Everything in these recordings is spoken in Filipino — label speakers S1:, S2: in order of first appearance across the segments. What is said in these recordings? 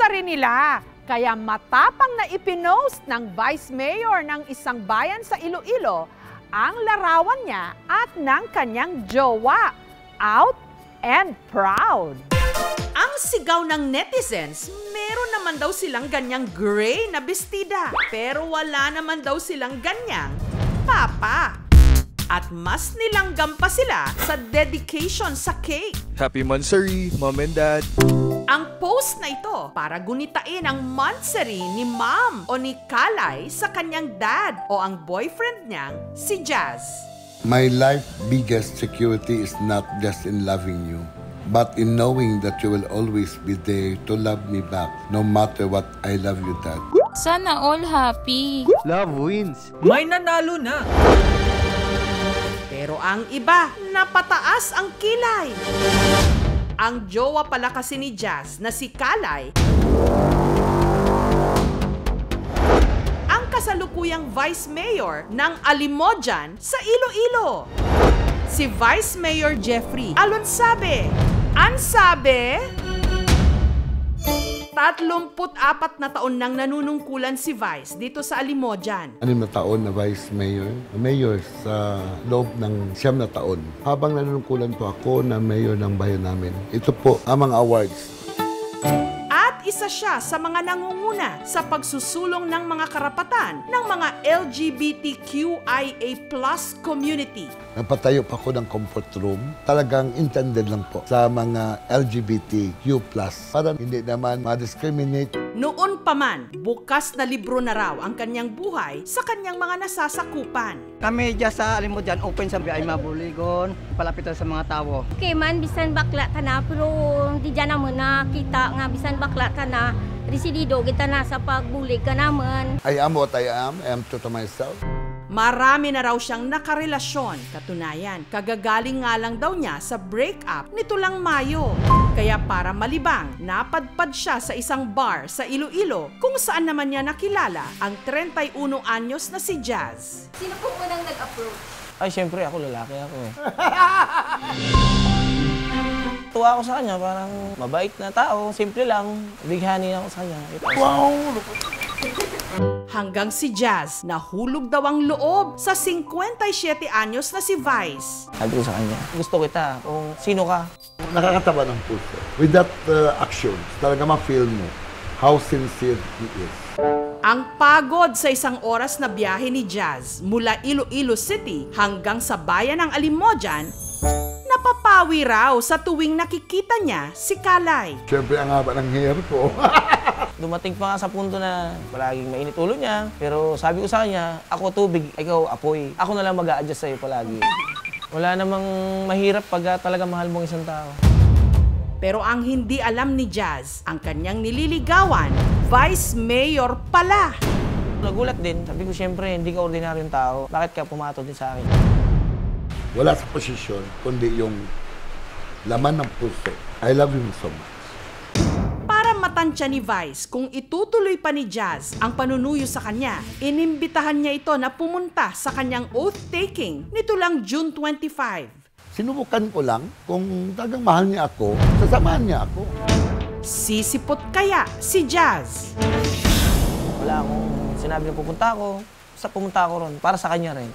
S1: na rin nila. Kaya matapang na ipinost ng Vice Mayor ng isang bayan sa Iloilo ang larawan niya at ng kanyang jowa. Out and proud. Ang sigaw ng netizens, meron naman daw silang ganyang gray na bestida. Pero wala naman daw silang ganyang papa. At mas nilanggam pa sila sa dedication sa cake.
S2: Happy Mansari, Mom and Dad.
S1: Ang post na ito para gunitain ang mansari ni Mom o ni Kalay sa kanyang dad o ang boyfriend niyang si Jazz.
S3: My life biggest security is not just in loving you, but in knowing that you will always be there to love me back, no matter what. I love you, Dad.
S4: Sana all happy.
S5: Love wins.
S6: May nanalo na.
S1: Pero ang iba, napataas ang kilay. Ang jowa pala kasi ni Jazz na si Kalay, ang kasalukuyang Vice Mayor ng Alimojan sa Iloilo. Si Vice Mayor Jeffrey Alonsabe. Ang sabi, 34 na taon nang nanunungkulan si Vice dito sa Alimojan.
S3: 6 na taon na Vice Mayor. Mayor sa loob ng 9 na taon. Habang nanunungkulan po ako na Mayor ng bayan namin. Ito po ang mga awards.
S1: At isa siya sa mga nangunguna sa pagsusulong ng mga karapatan ng mga LGBTQIA+ community.
S3: Napatayo pa ako ng comfort room. Talagang intended lang po sa mga LGBTQ+. Para hindi naman ma-discriminate.
S1: Noon pa man, bukas na libro na raw ang kanyang buhay sa kanyang mga nasasakupan.
S5: Kami dyan sa Alimojan, open sa ay mabuligon, palapitan sa mga tao.
S7: Okay man, bisan bakla ka na, pero di dyan naman nakita nga bisan bakla ka na, residido kita na sa pagbulig ka naman.
S3: I am what I am. I am true to myself.
S1: Marami na raw siyang nakarelasyon. Katunayan, kagagaling nga lang daw niya sa breakup nito lang Mayo. Kaya para malibang, napadpad siya sa isang bar sa Iloilo kung saan naman niya nakilala ang 31 anyos na si Jazz.
S7: Sino po unang nag-approach?
S6: Ay, syempre ako lalaki ako eh. Tuwa ako sa kanya, parang mabait na tao, simple lang. Bighani ako sa kanya. Wow!
S1: Hanggang si Jazz, nahulog daw ang loob sa 57 anyos na si Vice.
S6: Sabi ko sa kanya, gusto kita kung sino ka.
S3: Nakakataba ng puso. With that action, talaga ma-feel mo how sincere he is.
S1: Ang pagod sa isang oras na biyahe ni Jazz mula Iloilo City hanggang sa bayan ng Alimojan, napapawi raw sa tuwing nakikita niya si Kalay.
S3: Siyempre, ang haba ng hair ko.
S6: Dumating pa nga sa punto na palaging mainit ulo niya. Pero sabi ko sa kanya, ako tubig, ikaw apoy. Ako na lang mag-a-adjust sa'yo palagi. Wala namang mahirap pag talaga mahal mong isang tao.
S1: Pero ang hindi alam ni Jazz, ang kanyang nililigawan, Vice Mayor pala.
S6: Nagulat din. Sabi ko, syempre, hindi ka ordinaryong tao. Bakit ka pumatod din sa akin?
S3: Wala sa posisyon, kundi yung laman ng puso. I love him so much.
S1: Para matansya ni Vice kung itutuloy pa ni Jazz ang panunuyo sa kanya, inimbitahan niya ito na pumunta sa kanyang oath-taking nito lang June 25.
S3: Sinubukan ko lang kung talagang mahal niya ako, sasamahan niya ako.
S1: Sisipot kaya si Jazz?
S6: Wala akong sinabi na pupunta ako. Basta pumunta ako ron, para sa kanya rin.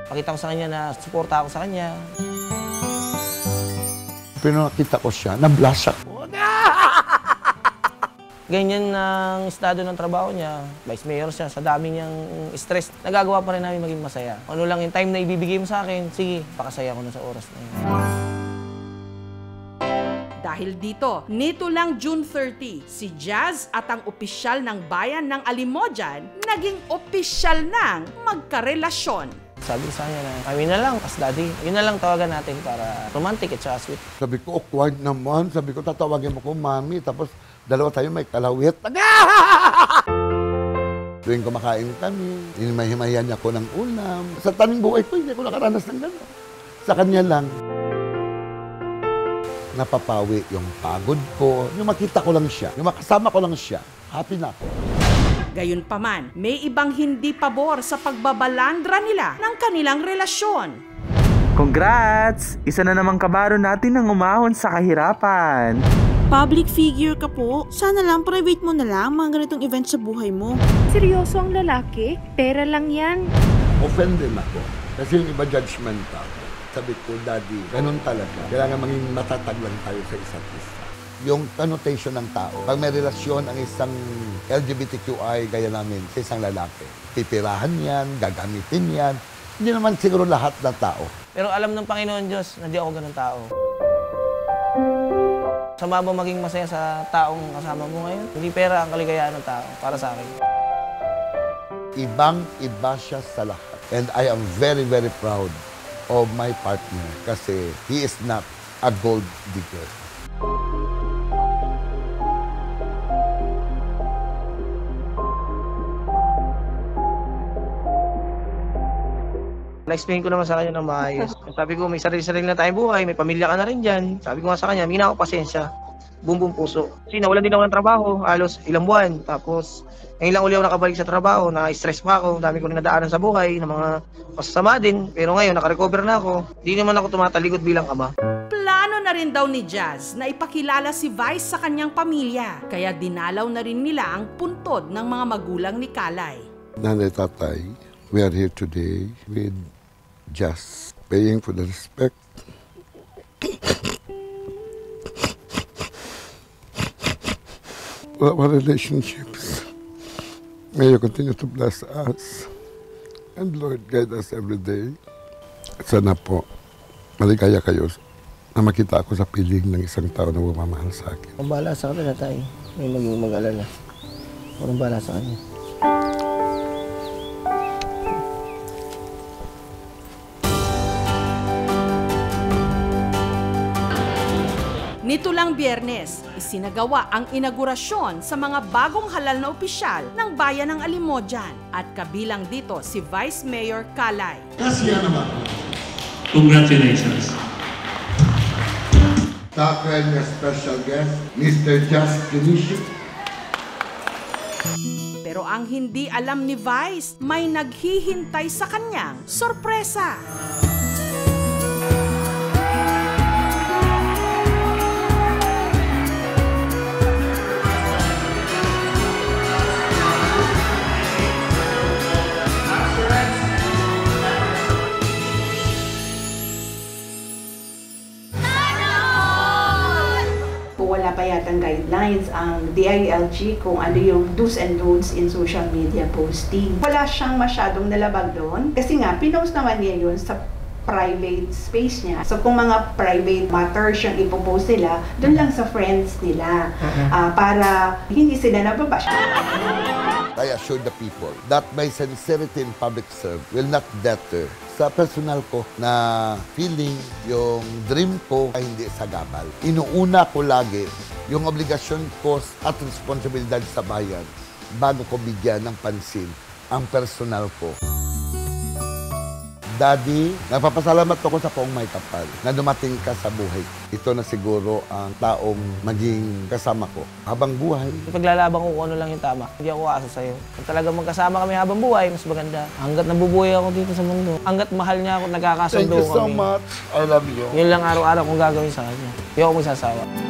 S6: Pakita ko sa kanya na suporta ako sa kanya.
S3: Pero nakita ko siya, na-blush ako.
S6: Ganyan ang estado ng trabaho niya. Vice Mayor siya, sa dami niyang stress, nagagawa pa rin namin maging masaya. Ano lang yung time na ibibigay mo sa akin, sige, pakasaya ko na sa oras na yun.
S1: Dahil dito, nito lang June 30, si Jazz at ang opisyal ng bayan ng Alimojan naging opisyal ng magkarelasyon.
S6: Sabi ko sa kanya na, kami na lang, as daddy. Yun na lang tawagan natin para romantic at saka sweet.
S3: Sabi ko, awkward naman. Sabi ko, tatawagin mo ko, mami. Tapos, dalawa tayo may kalawit. Tuwing kumakain kami, hinimahimayan niya ko ng ulam. Sa taning buhay ko, hindi ko nakaranas ng gano'n. Sa kanya lang. Napapawi yung pagod ko. Yung makita ko lang siya, yung makasama ko lang siya, happy na ako.
S1: Gayunpaman, may ibang hindi pabor sa pagbabalandra nila ng kanilang relasyon.
S8: Congrats! Isa na namang kabaro natin ang umahon sa kahirapan. Public figure ka po. Sana lang private mo na lang mga ganitong event sa buhay mo.
S9: Seryoso ang lalaki? Pera lang yan.
S3: Offended ako. Kasi yung iba judgmental. Sabi ko, Daddy, ganun talaga. Kailangan maging matatag lang tayo sa isa't isa. Yung connotation ng tao. Pag may relasyon ang isang LGBTQI gaya namin sa isang lalaki, pipirahan yan, gagamitin yan. Hindi naman siguro lahat ng tao.
S6: Pero alam ng Panginoon Diyos na di ako ganun tao. Sama ba maging masaya sa taong kasama mo ngayon? Hindi pera ang kaligayahan ng tao para sa akin.
S3: Ibang-iba siya sa lahat. And I am very, very proud of my partner kasi he is not a gold digger.
S6: Na-explain ko naman sa kanya ng maayos. Sabi ko, may sarili-sarili na tayong buhay, may pamilya ka na rin dyan. Sabi ko nga sa kanya, hindi na ako pasensya. Buong puso. Kasi nawalan din ako ng trabaho, halos ilang buwan. Tapos, ngayon lang uli ako nakabalik sa trabaho, na-stress pa ako, dami ko rin nadaanan sa buhay, ng mga masasama din. Pero ngayon, nakarecover na ako. Hindi naman ako tumatalikod bilang ama.
S1: Plano na rin daw ni Jazz na ipakilala si Vice sa kanyang pamilya. Kaya dinalaw na rin nila ang puntod ng mga magulang ni Kalay.
S3: Nanay, tatay, we are here today with just paying for the respect. For our relationships. May you continue to bless us. And Lord, guide us every day. Sana po, maligaya kayo na makita ako sa piling ng isang tao na bumamahal sa akin.
S5: Ang bahala sa kanila tayo. May maging mag-alala. Walang bahala sa kanya.
S1: Nito lang Biyernes, isinagawa ang inaugurasyon sa mga bagong halal na opisyal ng bayan ng Alimodyan at kabilang dito si Vice Mayor Kalay.
S3: Kasiya naman.
S10: Congratulations.
S3: Sa kanyang special guest, Mr. Just Dionisio.
S1: Pero ang hindi alam ni Vice, may naghihintay sa kanyang sorpresa.
S9: Wala pa yatang guidelines ang DILG kung ano yung do's and don'ts in social media posting. Wala siyang masyadong nalabag doon kasi nga pinost naman niya yun sa private space niya. So kung mga private matters yung ipopost nila, doon lang sa friends nila para hindi sila nababash.
S3: I assure the people that my sincerity in public service will not deter sa personal ko na feeling yung dream ko ay hindi sagabal. Inuuna ko lagi yung obligasyon ko at responsibilidad sa bayan bago ko bigyan ng pansin ang personal ko. Daddy, nagpapasalamat ako sa poong may kapal na dumating ka sa buhay. Ito na siguro ang taong maging kasama ko habang buhay.
S6: Paglalaban ko kung ano lang yung tama. Hindi ako aasa sa'yo. Kung talagang magkasama kami habang buhay, mas maganda. Hanggat nabubuhay ako dito sa mundo. Hanggat mahal niya ako, nagkakasundo kami.
S3: Thank you so much. I love you.
S6: Yun lang araw-araw kong gagawin sa kanya. Hindi ako magsasawa.